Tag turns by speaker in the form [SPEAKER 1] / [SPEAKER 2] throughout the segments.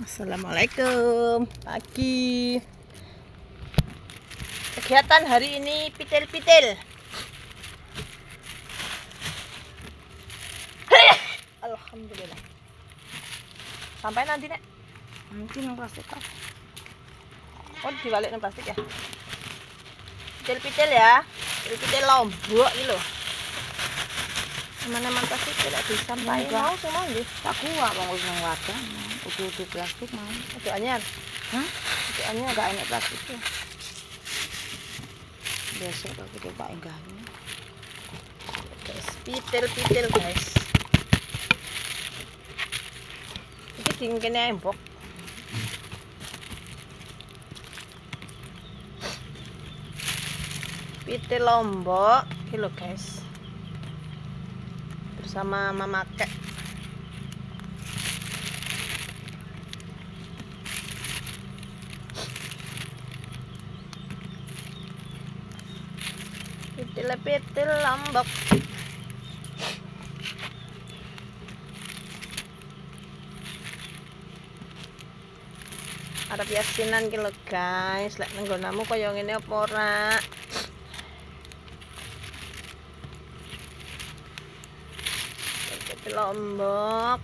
[SPEAKER 1] Assalamualaikum pagi. Kegiatan hari ini pitil-pitil. Alhamdulillah. Sampai nanti nek.
[SPEAKER 2] Nanti nang plastik kok.
[SPEAKER 1] Oh dibalik nang plastik ya. Pitil-pitil ya. Pitil-pitil lombok iki lho. Teman-teman plastik tidak disampaikan mau semua nggih.
[SPEAKER 2] Tak kuat bang wis nang wadah. Utuh plastik mau.
[SPEAKER 1] Ojo anyar.
[SPEAKER 2] Hah?
[SPEAKER 1] Ojo anyar.
[SPEAKER 2] Enggak enak plastik ya. Biasa kok kita tak enggaknya.
[SPEAKER 1] Guys, pitil-pitil guys. Iki dingkene embok. Pitil lombok iki lho guys. Bersama Mama Kek. Pitil lombok. Arep yasinan ki lho guys, lek nang nggonamu kaya ngene apa ora? Pitil lombok.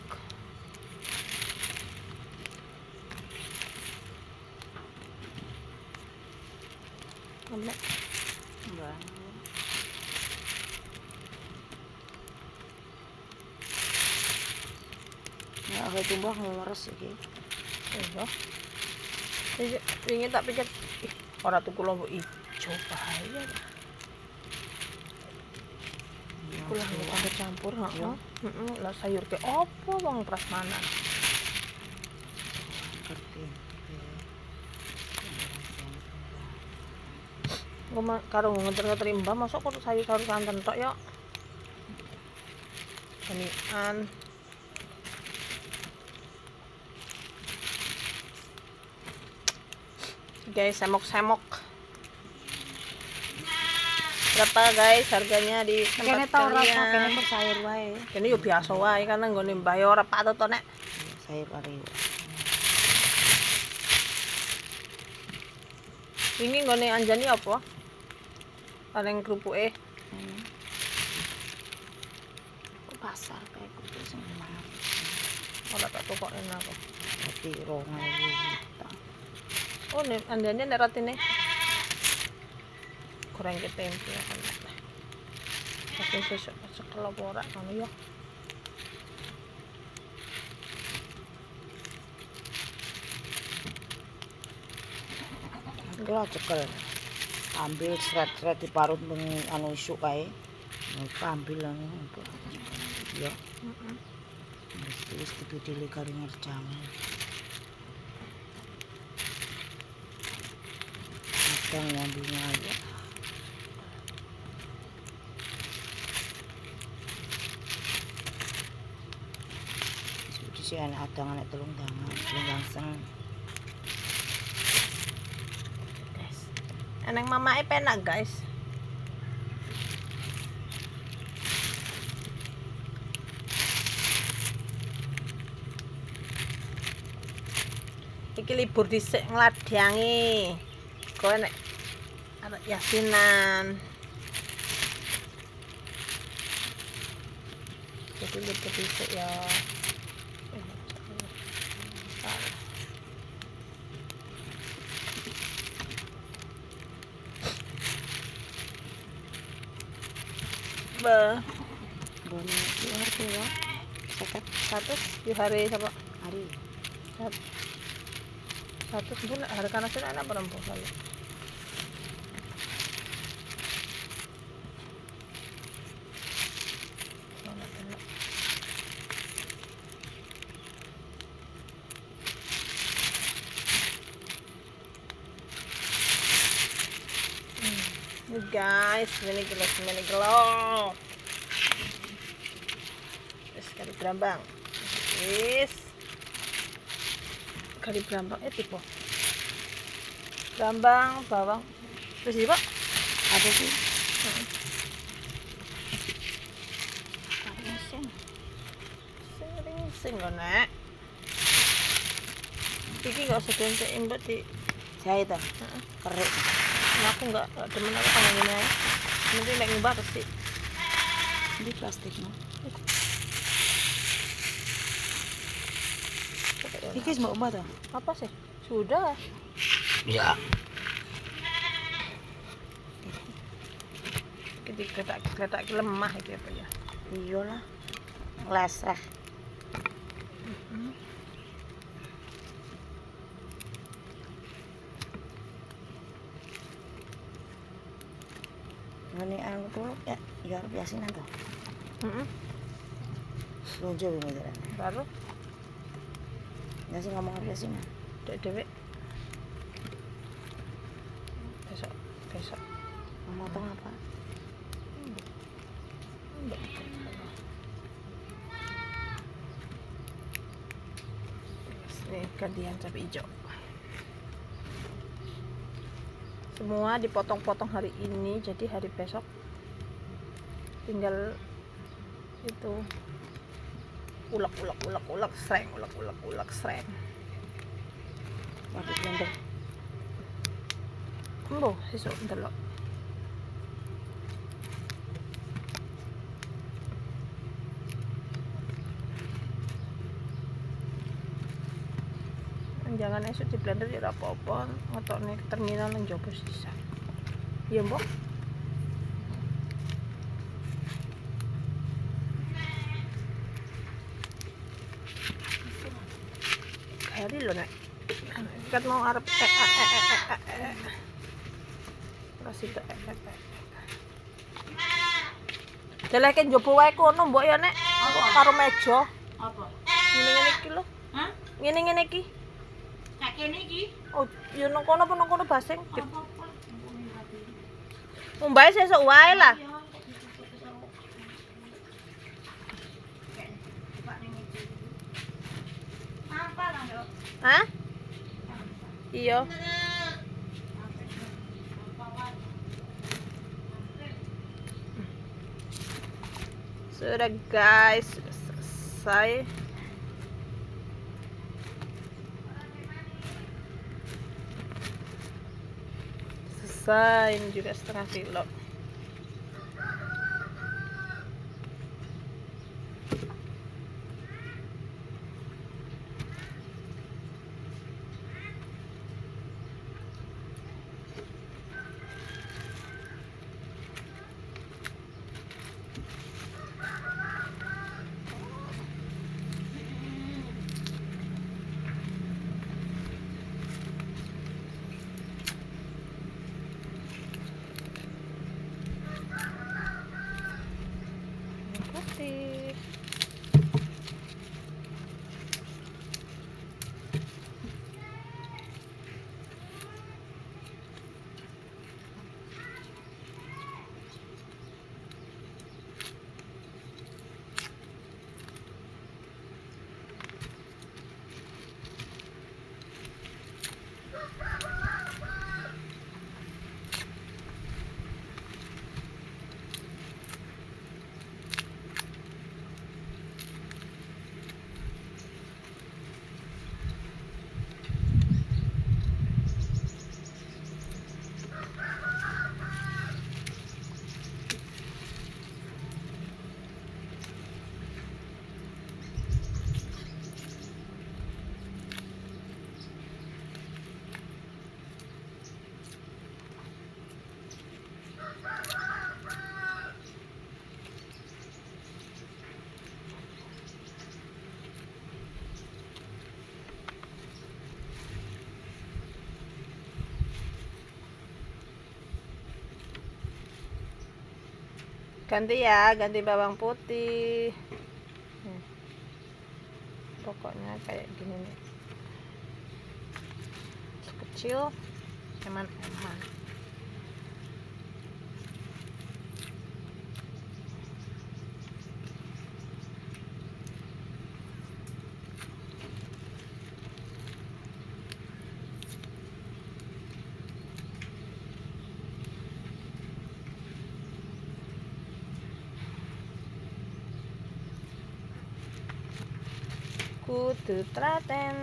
[SPEAKER 1] Nek
[SPEAKER 2] Bang. Ya aku tumbah ngores iki.
[SPEAKER 1] iya. Wingi tak pikir ora tuku lombok ijo bahaya. Iku lah ada campur, heeh. Heeh, lah sayur ke opo wong prasmanan.
[SPEAKER 2] Ngerti.
[SPEAKER 1] Ngomong karo ngeter-ngeter mbah masuk kok sayur-sayur santen tok ya. Janian. Guys, semok-semok. Berapa guys harganya di
[SPEAKER 2] Kene
[SPEAKER 1] tempat
[SPEAKER 2] tau rasa kene
[SPEAKER 1] kalian?
[SPEAKER 2] bersayur wae.
[SPEAKER 1] Kene yo biasa wae kan nggone mbah yo ora patut to nek.
[SPEAKER 2] Sayur kari.
[SPEAKER 1] Wingi nggone anjani apa? Paling kerupuke.
[SPEAKER 2] Pasar kayak kudu sing mahal.
[SPEAKER 1] Ora tak tokoke napa.
[SPEAKER 2] Tapi 2.000 juta.
[SPEAKER 1] Oh, nek andane nek ratine. Goreng ke tempe kan. Tapi sesuk sekel apa ora ngono ya.
[SPEAKER 2] Enggak cekel. Ambil seret-seret diparut nang anu isuk kae. Ambil anu. Ya.
[SPEAKER 1] Heeh.
[SPEAKER 2] Wis dipidili karo ngerjang. Kadang nyambinya aja. Sudah sih anak telung dangan, telung langsung.
[SPEAKER 1] Guys. Eneng mamake penak, guys. Iki libur dhisik ngladyangi. Kowe nek arep yasinan. Jadi libur dhisik ya. Be,
[SPEAKER 2] Bone iki harga ya. Seket
[SPEAKER 1] 100 di hari sapa?
[SPEAKER 2] hari.
[SPEAKER 1] 100 bulan harga nasi enak berapa kali? Guys, ini kilo. Terus kali berambang. Wis. Kali berambang tipe. Berambang, bawang. Terus iki, Pak?
[SPEAKER 2] Ada sih.
[SPEAKER 1] Sing lho, Nek. Iki nggak usah dientekin mbak di.
[SPEAKER 2] Jahit ah.
[SPEAKER 1] Heeh.
[SPEAKER 2] Kerik.
[SPEAKER 1] Nah, aku nggak demen aku kalau gini aja. Nanti nggak ngubah pasti.
[SPEAKER 2] Ini plastik no. Iki wis mbok umbah to?
[SPEAKER 1] Apa sih? Sudah.
[SPEAKER 2] Ya.
[SPEAKER 1] Kita kereta lemah itu apa ya?
[SPEAKER 2] Iyalah. Leseh. Ngene anu tuh ya arep yasinan to.
[SPEAKER 1] Heeh.
[SPEAKER 2] Lonjo ini kan.
[SPEAKER 1] Baru
[SPEAKER 2] Ya sih ngomong arep yasinan.
[SPEAKER 1] dek dewek. Besok.
[SPEAKER 2] Motong apa?
[SPEAKER 1] Nih gantian cabai hijau. Semua dipotong-potong hari ini, jadi hari besok tinggal itu ulek sreng.
[SPEAKER 2] Waduh blender.
[SPEAKER 1] Embo sesuk ndelok. Jangan esok di blender ya ora apa-apa, ngotokne terminal nang jopo sisa. Iya, Mbok. Hari lo nek. Kat mau arep kasih tak Deleken jopo wae kono mbok ya nek. Karo meja.
[SPEAKER 2] Apa?
[SPEAKER 1] Ngene-ngene iki lho.
[SPEAKER 2] Hah?
[SPEAKER 1] Ngene-ngene iki.
[SPEAKER 2] Cak kene iki.
[SPEAKER 1] Oh, yo nang kono apa nang kono basing.
[SPEAKER 2] Apa?
[SPEAKER 1] Mumbai sesuk wae lah.
[SPEAKER 2] Apa lah, Dok?
[SPEAKER 1] Hah? Iya. Sudah guys, sudah selesai. Selesai, ini juga setengah kilo. Putih. Ganti ya, ganti bawang putih. Pokoknya kayak gini nih. Kecil, eman-eman. Kudu telaten.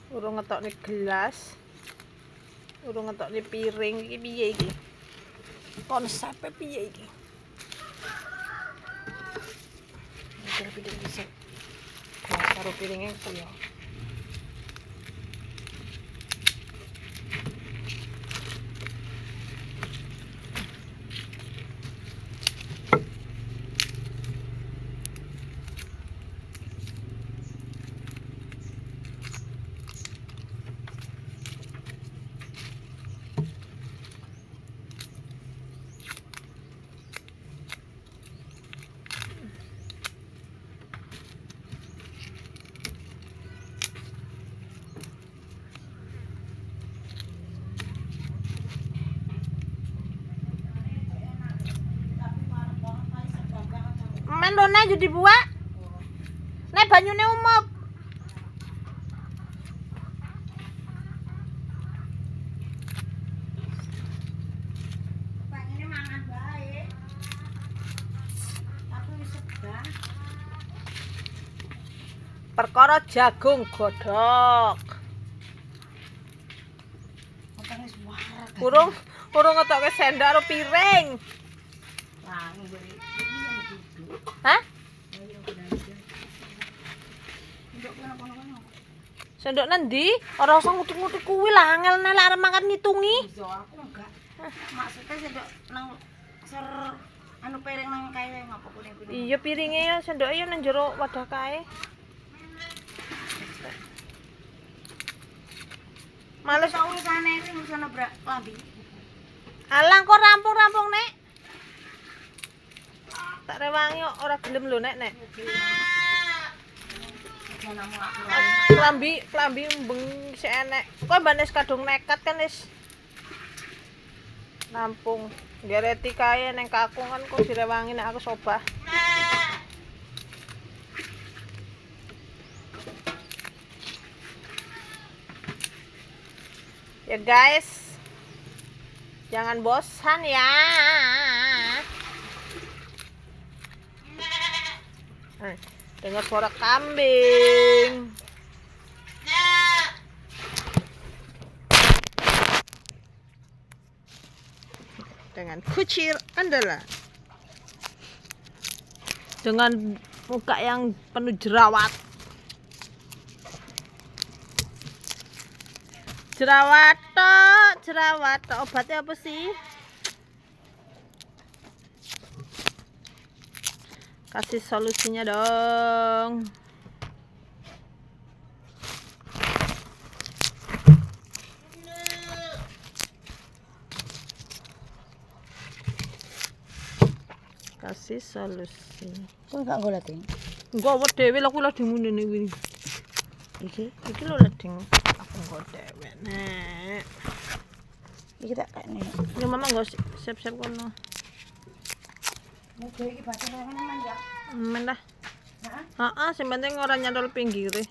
[SPEAKER 1] Urung ngetokne gelas. Urung ngetokne piring iki piye iki? Konsepe piye iki? Iki piring dhisik. Gelas karo piringe kuwi. Men lho nek yo dibuak. Nek banyune umup.
[SPEAKER 2] Banyune mangan bae. Tapi wis segar.
[SPEAKER 1] Perkara jagung godhog.
[SPEAKER 2] Ompeng wis warak.
[SPEAKER 1] Urung ngetokke sendok karo piring.
[SPEAKER 2] Lah ngombe.
[SPEAKER 1] Hah? Sendok nendi? Ora usah ngutik-ngutik kuwi lah angel nek arep makan ngitungi.
[SPEAKER 2] Iso aku enggak. Maksudnya sendok nang ser anu piring nang kae ngapa kuning-kuning.
[SPEAKER 1] Iya piringe ya sendoke ya nang jero wadah kae. Males
[SPEAKER 2] urusanane iki urusan brak klambi.
[SPEAKER 1] alang kok rampung-rampung nek. Tak rewangi kok ora gelem lho nek. Klambi mbeng sik enek. Kowe mbanes kadung nekat kan wis rampung. Ngereti kae ning kakung kan kok direwangi nek aku sobah. Ya guys, jangan bosan ya. Dengar suara kambing. Dengan kucing andalan. Dengan muka yang penuh jerawat. Jerawat tok. Obatnya apa sih? Kasih solusinya dong. Kasih solusi.
[SPEAKER 2] Kok enggak golek iki?
[SPEAKER 1] Enggak wet dhewe lho aku lagi mundene iki. Iki lho leding. Aku enggak dhewe nek.
[SPEAKER 2] Iki tak kene.
[SPEAKER 1] Ya mama enggak siap-siap kono.
[SPEAKER 2] Nek iki bacane men ya.
[SPEAKER 1] Men lah.
[SPEAKER 2] Heeh.
[SPEAKER 1] Heeh, sing penting ora nyantol pinggire.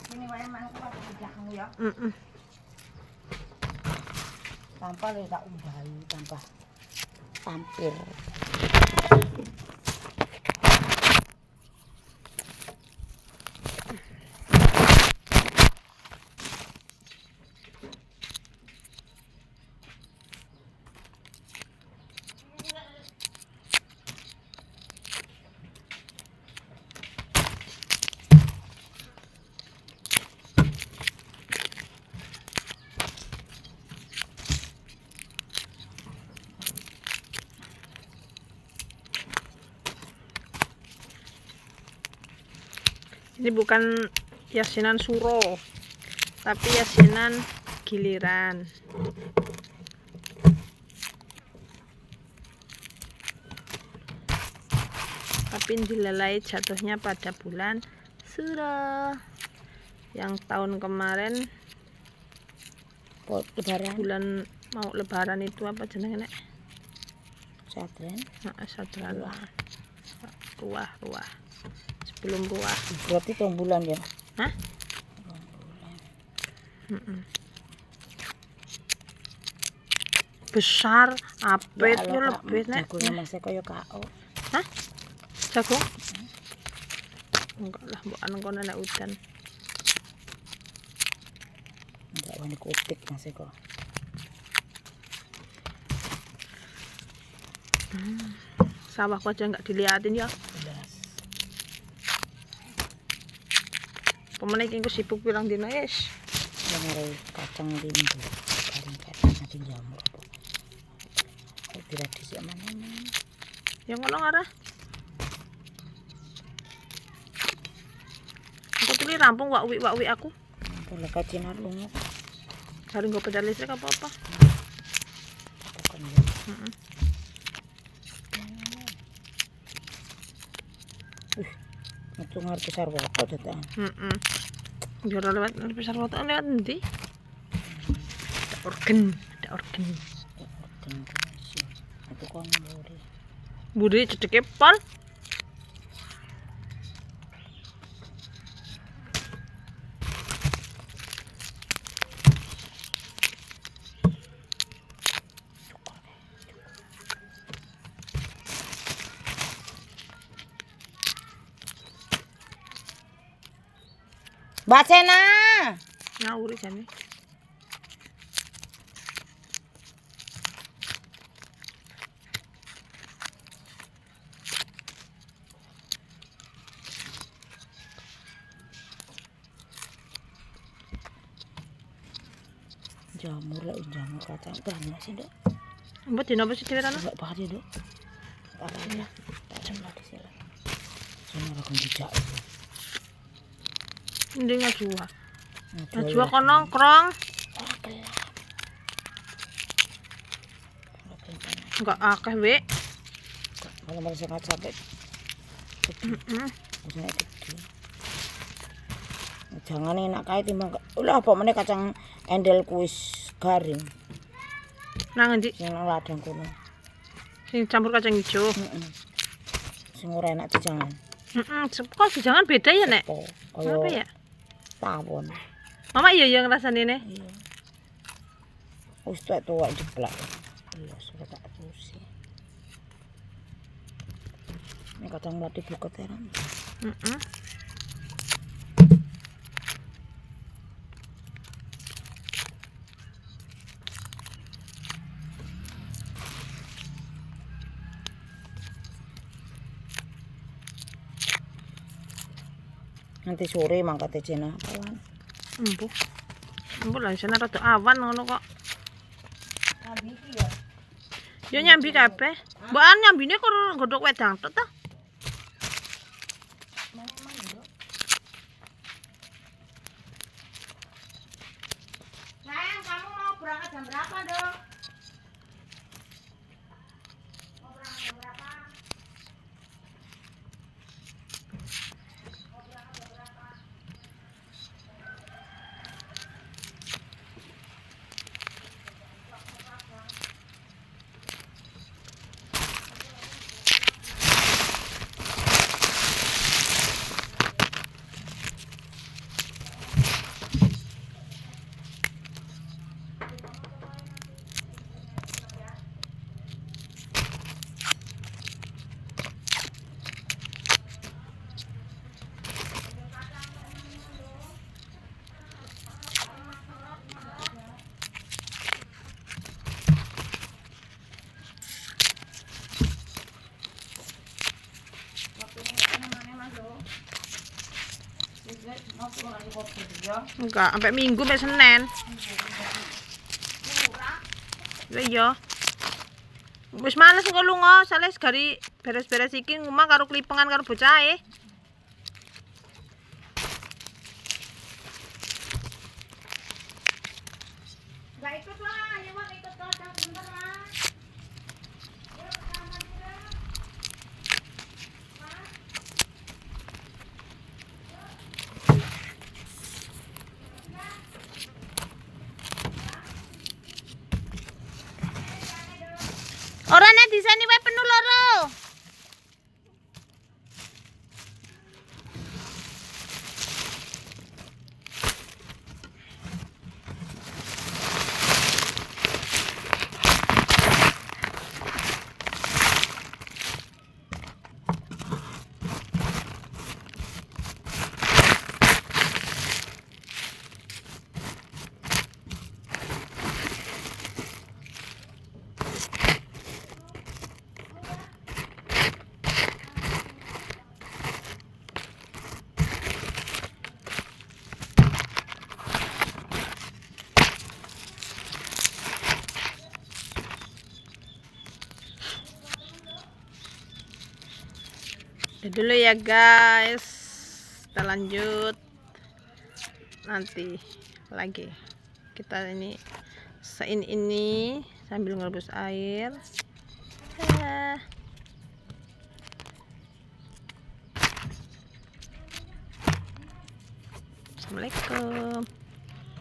[SPEAKER 2] Ini wae manku apa belakang ya. Tanpa le tak umbahi tanpa tampir.
[SPEAKER 1] Ini bukan yasinan suro, tapi yasinan giliran. Tapi dilalai jatuhnya pada bulan suro. Yang tahun kemarin
[SPEAKER 2] Lebaran.
[SPEAKER 1] bulan mau lebaran itu apa jenenge nek?
[SPEAKER 2] Sadran.
[SPEAKER 1] Heeh, sadran. Ruah. Sebelum ruah.
[SPEAKER 2] Berarti 3 bulan ya.
[SPEAKER 1] Hah? Besar, apet ya lebih nek.
[SPEAKER 2] Jagungnya masih kaya KO.
[SPEAKER 1] Hah? Jagung? Enggak lah, bukan kono nek udan.
[SPEAKER 2] Enggak wani kutik masih kok.
[SPEAKER 1] Sawahku aja nggak diliatin ya.
[SPEAKER 2] Jelas.
[SPEAKER 1] Pemene iki sibuk pirang dina es.
[SPEAKER 2] Yang ada kacang limbu. Garing kacang nanti jamur. Tidak dhisik mana-mana.
[SPEAKER 1] Yang ngono ngarah. Aku tuli rampung wakwi aku.
[SPEAKER 2] Boleh kacinan lunga.
[SPEAKER 1] Cari nggo pedal listrik apa-apa.
[SPEAKER 2] Bukan ya.
[SPEAKER 1] Heeh.
[SPEAKER 2] Itu ngerti sarwoto datang.
[SPEAKER 1] Heeh. Biar lewat besar foto lewat endi? Ada organ.
[SPEAKER 2] Itu kan buri.
[SPEAKER 1] Budi cedeke pol.
[SPEAKER 2] Mbak Sena.
[SPEAKER 1] Ngawuri jane.
[SPEAKER 2] Jamur kacang banyak sih, Dok.
[SPEAKER 1] Mbok dina apa sih dhewe ana?
[SPEAKER 2] Enggak paham, Dok. Parahnya. Tak jemlah di sini. Sini akan dijak.
[SPEAKER 1] Endi ngajua. Ngajua kok nongkrong. Enggak akeh, Wek.
[SPEAKER 2] Kalau masih nggak capek.
[SPEAKER 1] Heeh.
[SPEAKER 2] Saya gede. Jangan enak kae timbang. Ulah apa meneh kacang endel kuis garing.
[SPEAKER 1] Nang endi?
[SPEAKER 2] Sing nang ladang kono.
[SPEAKER 1] Sing campur kacang hijau.
[SPEAKER 2] Heeh. Sing ora enak dijangan.
[SPEAKER 1] Heeh, kok jangan beda ya, Nek?
[SPEAKER 2] Kaya
[SPEAKER 1] Apa ya?
[SPEAKER 2] tawon.
[SPEAKER 1] Mama iya yang rasane ne.
[SPEAKER 2] Iya. Wis tuwek jeblak. Iya, sudah tak terusi. Ini kacang mati buka teran.
[SPEAKER 1] Heeh.
[SPEAKER 2] Nanti sore mangkate Cina awan.
[SPEAKER 1] Embuh. Embuh lah sana rada awan ngono kok.
[SPEAKER 2] Nyambi iki ya.
[SPEAKER 1] Yo nyambi kabeh. Mbokan nyambine kok nggodhok wedang tok ta?
[SPEAKER 2] Sayang, kamu mau berangkat jam berapa, Dok? Mau berangkat jam berapa?
[SPEAKER 1] Enggak, sampai Minggu sampai Senin. Iya. Wis males kok lunga, sales gari beres-beres iki ngomah karo klipengan karo bocahe.
[SPEAKER 2] Enggak ikut lah, ya Mak, ikut ke jam sebentar lah.
[SPEAKER 1] Ora nek diseni wae penuh loro. Udah dulu ya guys, kita lanjut nanti lagi. Kita ini ini sambil ngerebus air. Assalamualaikum.